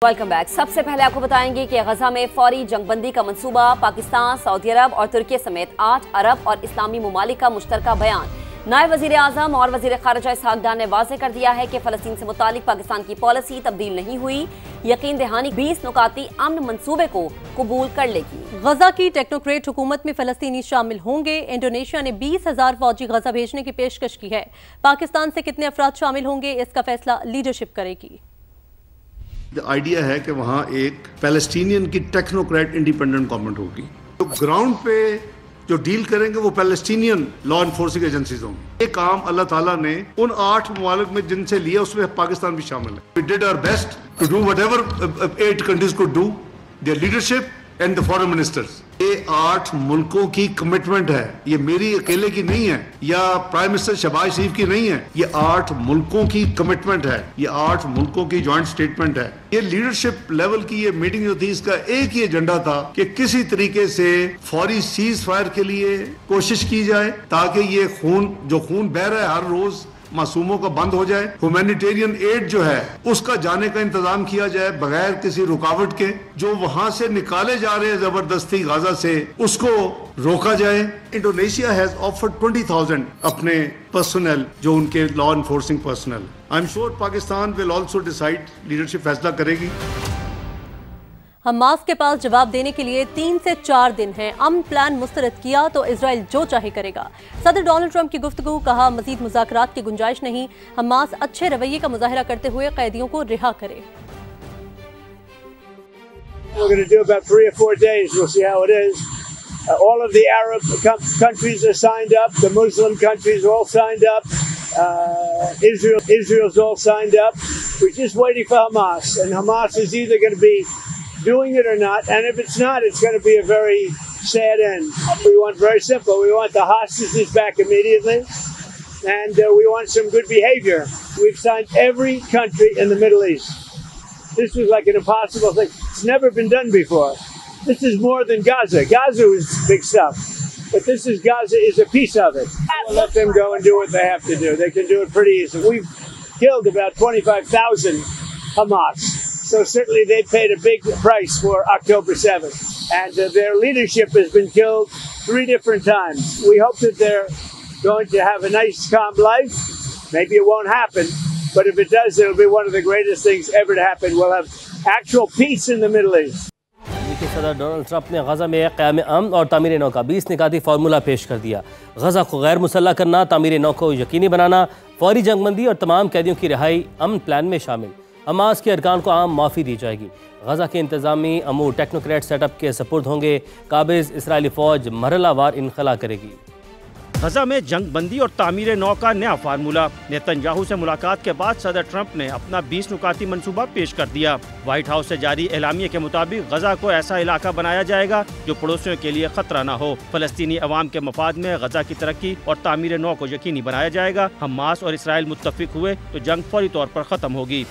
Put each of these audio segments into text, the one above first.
Welcome back. सबसे पहले आपको बताएंगे कि गजा में फौरी जंगबंदी का मंसूबा, पाकिस्तान, सऊदी अरब और तुर्की समेत 8 अरब और इस्लामी ममालिक का मुश्तरका बयान। नायब वजीर आजम और वजीर खारजा इसहाक डार ने वाज़ेह कर दिया है कि फलस्तीन से मुतालिक पाकिस्तान की पॉलिसी तब्दील नहीं हुई। यकीन दहानी 20 नुकाती अमन मंसूबे को कबूल कर लेगी। गजा की टेक्नोक्रेट हुकूमत में फलस्तीनी शामिल होंगे। इंडोनेशिया ने 20,000 फौजी गजा भेजने की पेशकश की है। पाकिस्तान से कितने अफराद शामिल होंगे, इसका फैसला लीडरशिप करेगी। आइडिया है कि वहाँ एक पैलेस्टीनियन की टेक्नोक्रेट इंडिपेंडेंट गवर्नमेंट होगी। तो ग्राउंड पे जो डील करेंगे वो पैलेस्टीनियन लॉ इन्फोर्सिंग एजेंसीज होंगी। ये काम अल्लाह ताला ने उन 8 ममालिक में जिनसे लिया उसमें पाकिस्तान भी शामिल है। We did our best to do whatever 8 countries could do, their leadership and the foreign ministers. ये 8 मुल्कों की कमिटमेंट है, ये मेरी अकेले की नहीं है या प्राइम मिनिस्टर शहबाज शरीफ की नहीं है, ये 8 मुल्कों की कमिटमेंट है, ये 8 मुल्कों की जॉइंट स्टेटमेंट है। ये लीडरशिप लेवल की ये मीटिंग जो थी, इसका एक ही एजेंडा था कि किसी तरीके से फौरी सीज फायर के लिए कोशिश की जाए ताकि ये जो खून बह रहा है हर रोज मासूमों का बंद हो जाए। ह्यूमैनिटेरियन एड जो है उसका जाने का इंतजाम किया जाए बगैर किसी रुकावट के। जो वहां से निकाले जा रहे हैं जबरदस्ती गाजा से, उसको रोका जाए। इंडोनेशिया हैज ऑफर्ड 20,000 अपने पर्सनल, जो उनके law enforcing personal. I am sure Pakistan will also decide, leadership फैसला करेगी। हमास के पास जवाब देने के लिए 3 से 4 दिन हैं। अमन प्लान मुस्तरद किया तो इजराइल जो चाहे करेगा। सदर डोनाल्ड ट्रंप की गुफ्तगू, कहा मजीद मुज़ाकरात की गुंजाइश नहीं। हमास अच्छे रवैये का मुजाहिरा करते हुए कैदियों को रिहा करे। We're going to do about 3 or 4 days. We'll see how it is. All of the Arab countries are signed up. The Muslim countries are all signed up. Israel's all signed up. We're just waiting for Hamas. And Hamas is either going to be doing it or not. And if it's not, it's going to be a very sad end. We want very simple. We want the hostages back immediately. And we want some good behavior. We've signed every country in the Middle East. This was like an impossible thing. It's never been done before. This is more than Gaza. Gaza was big stuff. But Gaza is a piece of it. We'll let them go and do what they have to do. They can do it pretty easily. We've killed about 25,000 Hamas. So certainly they paid a big price for October 7th. And their leadership has been killed 3 different times. We hope that they're going to have a nice, calm life. Maybe it won't happen. But if it does, it'll be one of the greatest things ever to happen. We'll have actual peace in the Middle East. सदर Donald Trump ने गजा में क़याम अमन और तामीर नौ का 20 निकाती formula पेश कर दिया। गजा को गैर मुसल्लह करना, तामीर नौ को यकीनी बनाना, फौरी जंगबंदी और तमाम कैदियों की रिहाई अमन प्लान में शामिल। हमास के अरकान को आम माफ़ी दी जाएगी। गजा के इंतज़ामी अमूर टेक्नोक्रेट सेटअप के सपुर्द होंगे। काबिज़ इसराइली फ़ौज मरहलावार इनखला करेगी। गजा में जंग बंदी और तामीर नौ का नया फार्मूला। नेतन्याहू से मुलाकात के बाद सदर ट्रंप ने अपना 20 नुकाती मंसूबा पेश कर दिया। व्हाइट हाउस से जारी एलामिया के मुताबिक गजा को ऐसा इलाका बनाया जाएगा जो पड़ोसियों के लिए खतरा न हो। फलस्तीनी अवाम के मफाद में गजा की तरक्की और तामीर नौ को यकीनी बनाया जाएगा। हमास और इसराइल मुत्तफिक हुए तो जंग फौरी तौर पर खत्म होगी।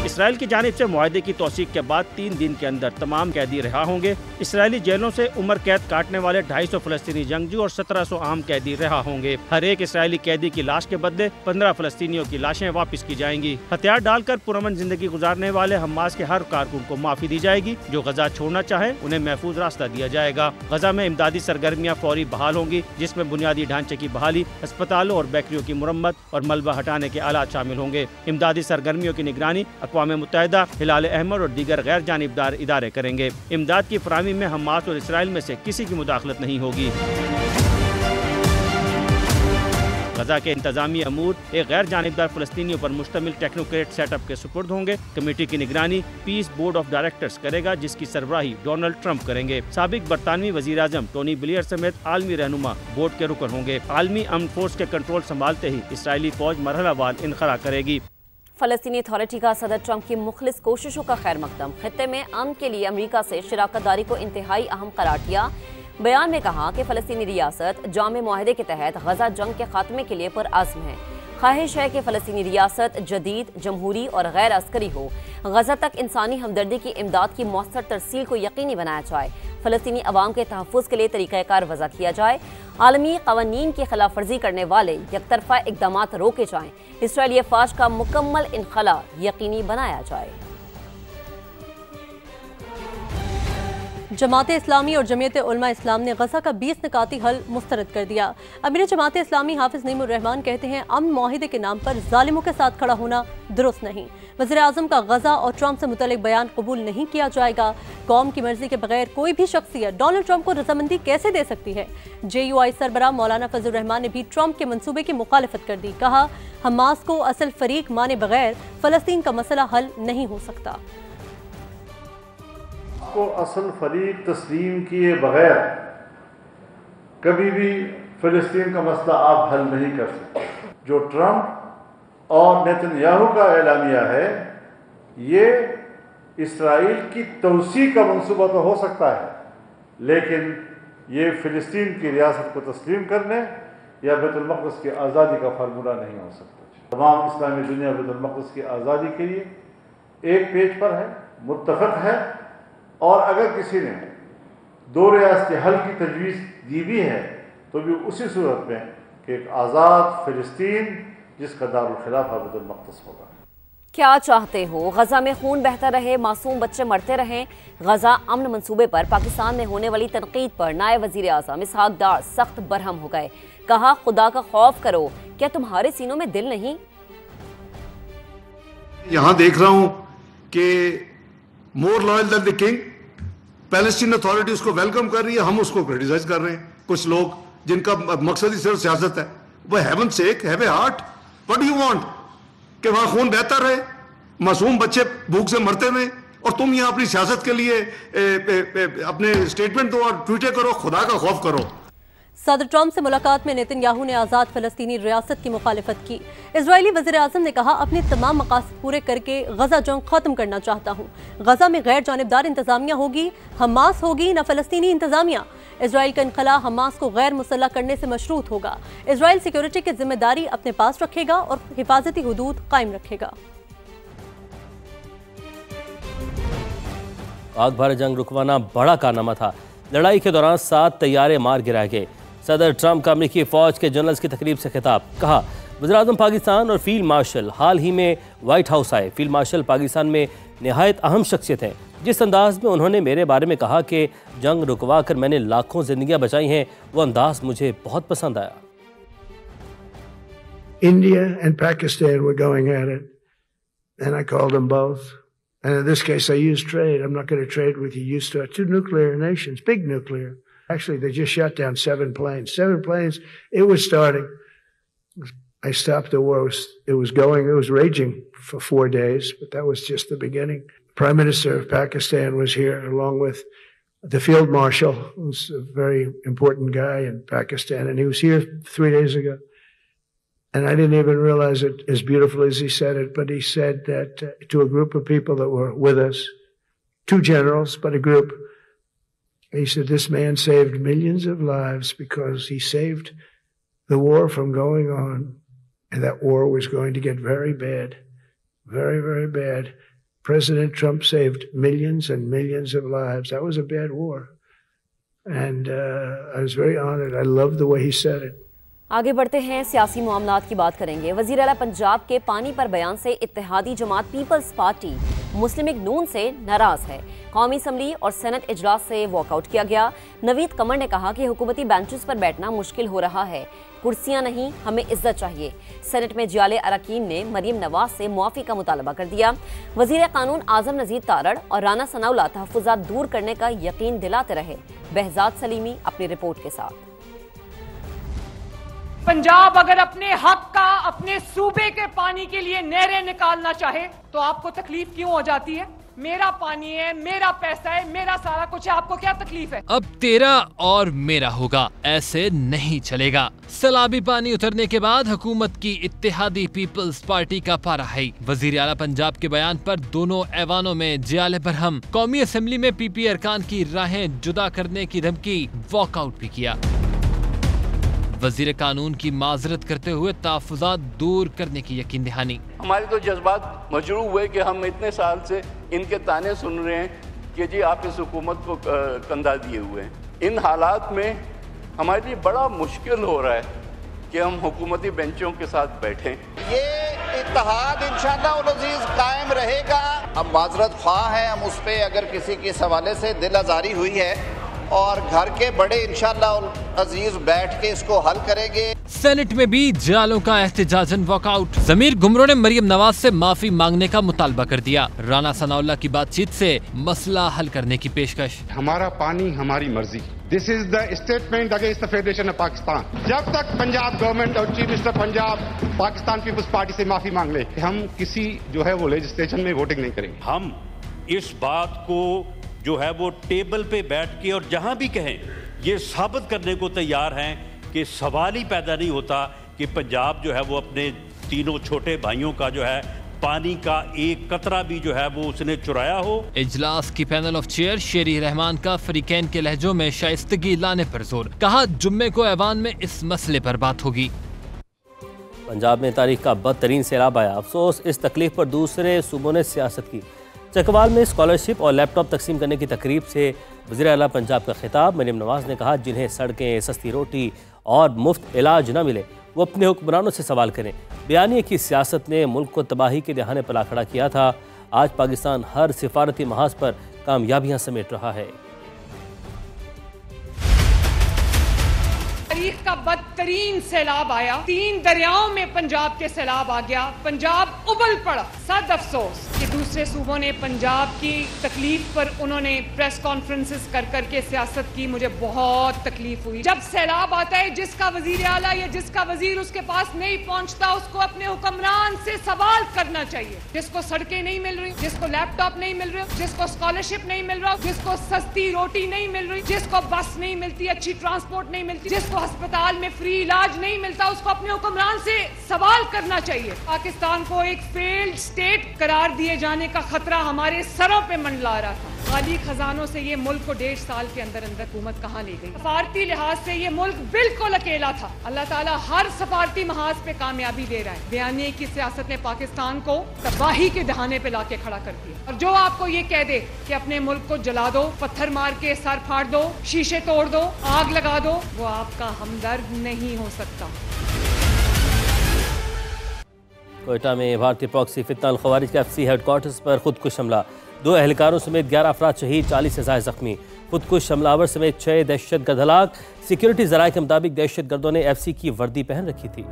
इसराइल की जानिब से मुआहदे की तौसीक के बाद 3 दिन के अंदर तमाम कैदी रिहा होंगे। इसराइली जेलों से उम्र कैद काटने वाले 250 फलस्तीनी जंगजू और 1700 आम कैदी रिहा होंगे। हर एक इसराइली कैदी की लाश के बदले 15 फलस्तीनियों की लाशें वापस की जाएंगी। हथियार डालकर पुरअमन जिंदगी गुजारने वाले हमास के हर कारकुन को माफी दी जाएगी। जो गजा छोड़ना चाहे उन्हें महफूज रास्ता दिया जाएगा। गजा में इमदादी सरगर्मियाँ फौरी बहाल होंगी, जिसमें बुनियादी ढांचे की बहाली, अस्पतालों और बेकरियों की मुरम्मत और मलबा हटाने के आलात शामिल होंगे। इमदादी सरगर्मियों की निगरानी अक़वाम मुत्तहिदा, हिलाल अहमर और दीगर गैर जानिबदार इदारे करेंगे। इमदाद की फराहमी में हमास और इसराइल में से किसी की मुदाखलत नहीं होगी। गजा के इंतजामी अमूर एक गैर जानिबदार फलस्तीनियों पर मुश्तमिल टेक्नोक्रेट सेटअप के सुपुर्द होंगे। कमेटी की निगरानी पीस बोर्ड ऑफ डायरेक्टर्स करेगा, जिसकी सरबराही डोनाल्ड ट्रंप करेंगे। साबिक बरतानवी वजीर आजम टोनी ब्लेयर समेत आलमी रहनुमा बोर्ड के रुकन होंगे। आलमी अमन फोर्स के कंट्रोल संभालते ही इसराइली फौज मरहलावार इनखला करेगी। फलस्तीनी अथॉरिटी का सदर ट्रंप की मुखलिस कोशिशों का खैर मकदम। खित्ते में अमन के लिए अमरीका से शराकत दारी को इंतहाई अहम करार दिया। बयान में कहा कि फलस्तीनी रियासत जामे मुआहदे के तहत गजा जंग के खात्मे के लिए पुरअज़्म है। ख्वाहिश है कि फ़लस्तीनी रियासत जदीद, जमहूरी और गैर अस्करी हो। गजा तक इंसानी हमदर्दी की इमदाद की मौसर तरसील को यकीनी बनाया जाए। फ़लस्तीनी अवाम के तहफ़्फ़ुज़ के लिए तरीक़ाकार वज़ा किया जाए। आलमी क़वानीन की खिलाफ वर्जी करने वाले यकतरफ़ा इक़दामात रोके जाएँ। इसराइली फ़ौज का मुकम्मल इनखला यकीनी बनाया जाए। जमात इस्लामी और जमीयत उलमा इस्लाम ने गजा का 20 निकाती हल मुस्तरद कर दिया। अमीर जमात इस्लामी हाफिज नईमुर रहमान कहते हैं अमन मुआहिदे के नाम पर जालिमों के साथ खड़ा होना दुरुस्त नहीं। वज़ीर आज़म का गजा और ट्रंप से मुतल्लिक बयान कबूल नहीं किया जाएगा। कौम की मर्जी के बगैर कोई भी शख्सियत डोनाल्ड ट्रंप को रजामंदी कैसे दे सकती है। JUI सरबराह मौलाना फजल रहमान ने भी ट्रंप के मंसूबे की मुखालिफत कर दी। कहा हमास को असल फरीक माने बगैर फ़लस्तीन का मसला हल नहीं हो सकता। को असल फरीक तस्लीम किए बगैर कभी भी फ़लस्तीन का मसला आप हल नहीं कर सकते। जो ट्रंप और नेतन्याहू का एलामिया है, ये इसराइल की तोसी का मंसूबा तो हो सकता है, लेकिन ये फ़लस्तीन की रियासत को तस्लीम करने या बैतुल मक़दस की आज़ादी का फार्मूला नहीं हो सकता। तमाम इस्लामी दुनिया बैतुल मक़दस की आज़ादी के लिए एक पेज पर है, मुत्तफ़क़ है, और अगर किसी ने दो रियासती हल की तजवीज़ दी भी है तो भी उसी सूरत में कि एक आज़ाद फ़लस्तीन जिसका दारुल खिलाफा बैतुल मक़दस होगा। क्या चाहते हो? गजा में खून बहता रहे, मासूम बच्चे मरते रहें। गजा अमन मंसूबे पर पाकिस्तान में होने वाली तनकीद पर नायब वज़ीर आज़म इसहाक डार सख्त बरहम हो गए। कहा खुदा का खौफ करो, क्या तुम्हारे सीनों में दिल नहीं? यहां देख रहा हूं कि more loyal than the king, Palestine authority उसको वेलकम कर रही है, हम उसको क्रिटिसाइज कर रहे हैं। कुछ लोग जिनका मकसद ही सिर्फ सियासत है, वो haven sec have a heart, what do you want कि वहां खून बहता रहे, मासूम बच्चे भूख से मरते रहे, और तुम यहां अपनी सियासत के लिए अपने स्टेटमेंट दो और ट्वीट करो, खुदा का खौफ करो। सदर ट्रंप से मुलाकात में नेतन्याहू ने आज़ाद फ़लस्तीनी रियासत की मुखालिफत की। इजरायली वज़ीर आज़म ने कहा अपने तमाम मकासद पूरे करके गजा जंग ख़त्म करना चाहता हूँ। गजा में गैर जानिबदार इंतज़ामिया होगी, हमास होगी न फ़लस्तीनी इंतज़ामिया। इजराइल का इनखला हमास को गैर मुसल्लह करने से मशरूत होगा। इजराइल सिक्योरिटी की जिम्मेदारी अपने पास रखेगा और हिफाजती हुदूद कायम रखेगा। आग भरे जंग रुकवाना बड़ा कारनामा था। लड़ाई के दौरान 7 तैयारे मार गिराए गए। सदर ट्रंप का अमेरिकी फ़ौज के जनरल्स की तकरीब से खिताब। कहा वज़ीर आज़म पाकिस्तान और फील्ड मार्शल हाल ही में वाइट हाउस आए। फील्ड मार्शल पाकिस्तान में नहायत अहम शख्सियत हैं। जिस अंदाज में उन्होंने मेरे बारे में कहा कि जंग रुकवा कर मैंने लाखों जिंदगियां बचाई हैं, वो अंदाज मुझे बहुत पसंद आया। India and Pakistan were going at it, and I called them both. And in this case, I used trade. I'm not going to trade with you. Used to two nuclear nations, big nuclear. Actually, they just shot down 7 planes. 7 planes. It was starting. I stopped the war. It was going. It was raging for 4 days, but that was just the beginning. Prime Minister of Pakistan was here, along with the Field Marshal, who's a very important guy in Pakistan, and he was here 3 days ago. And I didn't even realize it as beautiful as he said it, but he said that to a group of people that were with us, 2 generals, but a group, he said, this man saved millions of lives because he saved the war from going on. And that war was going to get very bad, very, very bad. President Trump saved millions and millions of lives. That was a bad war. And I was very honored. I loved the way he said it. आगे बढ़ते हैं, सियासी मामलात की बात करेंगे। वज़ीर आला पंजाब के पानी पर बयान से इत्तेहादी जमात पीपल्स पार्टी मुस्लिम लीग नून से नाराज है। कौमी असम्बली और सेनेट इजलास से वॉकआउट किया गया। नवीद कमर ने कहा कि हुकूमती बेंचेस पर बैठना मुश्किल हो रहा है, कुर्सियां नहीं, हमें इज्जत चाहिए। सेनेट में जियाले अरकान ने मरीम नवाज से मुआफ़ी का मुतालबा कर दिया। वज़ीर कानून आज़म नज़ीर तारड़ और राना सनाउल्लाह तहफ़्फ़ुज़ात दूर करने का यकीन दिलाते रहे। बहजाद सलीमी अपनी रिपोर्ट के साथ। पंजाब अगर अपने हक का, अपने सूबे के पानी के लिए नहरें निकालना चाहे तो आपको तकलीफ क्यों हो जाती है? मेरा पानी है, मेरा पैसा है, मेरा सारा कुछ है, आपको क्या तकलीफ है? अब तेरा और मेरा होगा, ऐसे नहीं चलेगा। सैलाबी पानी उतरने के बाद हुकूमत की इत्तेहादी पीपल्स पार्टी का पारा है। वजीर आला पंजाब के बयान पर दोनों ऐवानों में जियाले बरहम। कौमी असेंबली में पीपी अरकान की राहें जुदा करने की धमकी, वॉकआउट भी किया। वजीर कानून की माजरत करते हुए तहफ़्फ़ुज़ात दूर करने की यकीन दहानी। हमारे तो जज्बात मजरूह हुए कि हम इतने साल से इनके ताने सुन रहे हैं कि जी आप इस हुकूमत को कंधा दिए हुए हैं। इन हालात में हमारे लिए बड़ा मुश्किल हो रहा है कि हम हुकूमती बेंचों के साथ बैठें। ये इत्तेहाद इंशाअल्लाह उल अज़ीज़ कायम रहेगा। हम माजरत ख्वाह हैं, हम उस पर अगर किसी के हवाले से दिल आज़ारी हुई है और घर के बड़े इंशाअल्लाह उल अज़ीज़ बैठ के इसको हल करेंगे। सेनेट में भी जालों का एहतजाजन वॉकआउट। ज़मीर गुमरो ने मरियम नवाज से माफी मांगने का मुतालबा कर दिया। राना सनाउल्लाह की बातचीत से मसला हल करने की पेशकश। हमारा पानी हमारी मर्जी, this is the statement against the federation of Pakistan. जब तक पंजाब गवर्नमेंट और chief minister Punjab Pakistan peoples party से माफी मांग ले, हम किसी जो है वो लेजिस्लेशन में वोटिंग नहीं करेंगे। हम इस बात को जो है वो टेबल पे बैठ के और जहां भी कहें ये साबित करने को तैयार हैं कि सवाल ही पैदा नहीं होता कि पंजाब जो है वो अपने तीनों छोटे भाइयों का जो है पानी का एक कतरा भी जो है वो उसने चुराया हो। इजलास की पैनल ऑफ चेयर शेरी रहमान का फरीकैन के लहजों में शाइस्तगी लाने पर जोर। कहा जुम्मे को ऐवान में इस मसले पर बात होगी। पंजाब में तारीख का बदतरीन सैलाब आया। अफसोस इस तकलीफ पर दूसरे सूबों ने सियासत की। चकवाल में स्कॉलरशिप और लैपटॉप तकसीम करने की तकरीब से वज़ीर आला पंजाब का खिताब। मरियम नवाज ने कहा जिन्हें सड़कें, सस्ती रोटी और मुफ्त इलाज न मिले वो अपने हुक्मरानों से सवाल करें। बयानिए की सियासत ने मुल्क को तबाही के दहाने पर ला खड़ा किया था। आज पाकिस्तान हर सिफारती महाज पर कामयाबियां समेट रहा है। तारीख का बदतरीन सैलाब आया। 3 दरियाओं में पंजाब के सैलाब आ गया। पंजाब उबल पड़ा। सद अफसोस कि दूसरे सूबों ने पंजाब की तकलीफ पर उन्होंने प्रेस कॉन्फ्रेंसेस कर करके सियासत की। मुझे बहुत तकलीफ हुई। जब सैलाब आता है, जिसका वजीर आला या जिसका वजीर उसके पास नहीं पहुंचता, उसको अपने हुक्मरान से सवाल करना चाहिए। जिसको सड़कें नहीं मिल रही, जिसको लैपटॉप नहीं मिल रहे, जिसको स्कॉलरशिप नहीं मिल रहा, जिसको सस्ती रोटी नहीं मिल रही, जिसको बस नहीं मिलती, अच्छी ट्रांसपोर्ट नहीं मिलती, जिसको अस्पताल में फ्री इलाज नहीं मिलता, उसको अपने हुक्मरान से सवाल करना चाहिए। पाकिस्तान को एक फेल्ड स्टेट करार दिए जाने का खतरा हमारे सरों पे मंडला रहा था। खाली खजानों से ये मुल्क को 1.5 साल के अंदर अंदर हुकूमत कहाँ ले गई। सफारती लिहाज से ये मुल्क बिल्कुल अकेला था। अल्लाह ताला हर सफारती महाज पे कामयाबी दे रहा है। बयानी की सियासत ने पाकिस्तान को तबाही के दहाने पे लाके खड़ा कर दिया। और जो आपको ये कह दे कि अपने मुल्क को जला दो, पत्थर मार के सर फाड़ दो, शीशे तोड़ दो, आग लगा दो, वो आपका हमदर्द नहीं हो सकता। कोयटा में भारतीय प्रॉक्सी फितनाल खवारिज के FC हेडक्वार्टर्स पर खुदकुश हमला। 2 एहलकारों समेत 11 अफराद शहीद, 40 से ज़ायद जख्मी। खुदकुश हमलावर समेत 6 दहशतगर्द हलाक। सिक्योरिटी ज़राए के मुताबिक दहशतगर्दों ने FC की वर्दी पहन रखी थी।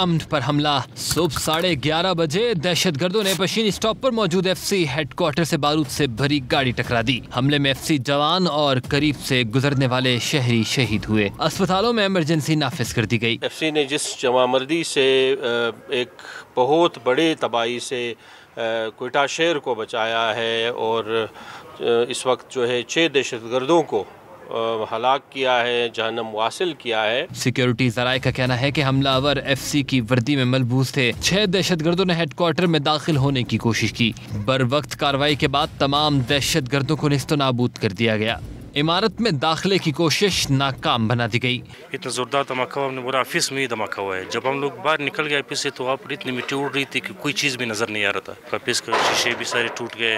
अमन पर हमला। सुबह 11:30 बजे दहशतगर्दों ने पशीन स्टॉप पर मौजूद FC हेडक्वार्टर से बारूद से भरी गाड़ी टकरा दी। हमले में FC जवान और करीब से गुजरने वाले शहरी शहीद हुए। अस्पतालों में इमरजेंसी नाफिज कर दी गई। FC ने जिस जमामर्दी से एक बहुत बड़े तबाही से कोयटा शहर को बचाया है और इस वक्त जो है 6 दहशतगर्दों को हलाक किया है, जहन्नम वासिल किया है। सिक्योरिटी ज़राए का कहना है कि हमलावर FC की वर्दी में मलबूस थे। 6 दहशतगर्दों ने हेडक्वार्टर में दाखिल होने की कोशिश की। बर वक्त कार्रवाई के बाद तमाम दहशतगर्दों को निस्तनाबूद कर दिया गया। इमारत में दाखिले की कोशिश नाकाम बना दी गई। इतना जोरदार धमाका हुआ, हमने पूरा ऑफिस में ही धमाका हुआ है। जब हम लोग बाहर निकल गए ऑफिस से तो वहाँ पर इतनी मिट्टी उड़ रही थी कि कोई चीज़ भी नजर नहीं आ रहा था। ऑफिस के शीशे भी सारे टूट गए।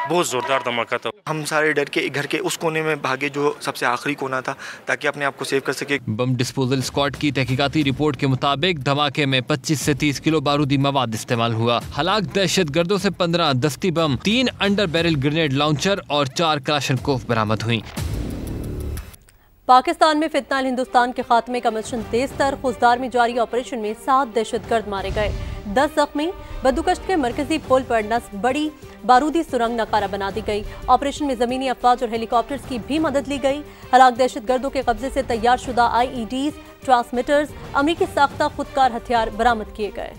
बहुत जोरदार धमाका था। हम सारे डर के घर के उस कोने में भागे जो सबसे आखिरी कोना था, ताकि अपने आप को सेव कर सके। बम डिस्पोजल स्क्वाड की तहकीकाती रिपोर्ट के मुताबिक धमाके में 25 से 30 किलो बारूदी मवाद इस्तेमाल हुआ। हलाक दहशतगर्दों से 15 दस्ती बम, 3 अंडर बैरल ग्रेनेड लॉन्चर और 4 क्लाशनकोफ बरामद हुई। पाकिस्तान में फितनाल हिंदुस्तान के खात्मे का मिशन तेज तर। खुजदार में जारी ऑपरेशन में 7 दहशतगर्द मारे गए, 10 जख्मी। बद्दुकश्त के मरकजी पुल पर नस्ब बड़ी बारूदी सुरंग नकारा बना दी गई। ऑपरेशन में जमीनी अफवाज और हेलीकॉप्टर्स की भी मदद ली गई। हलाक दहशतगर्दों के कब्जे से तैयार शुदा IEDs, ट्रांसमीटर्स, अमरीकी साख्ता खुदकार हथियार बरामद किए गए।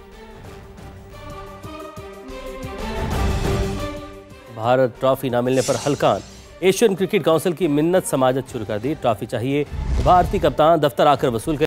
भारत ट्रॉफी न मिलने पर हलकान। एशियन क्रिकेट काउंसिल की मिन्नत समाजत शुरू कर दी। ट्रॉफी चाहिए, भारतीय कप्तान दफ्तर आकर वसूल कर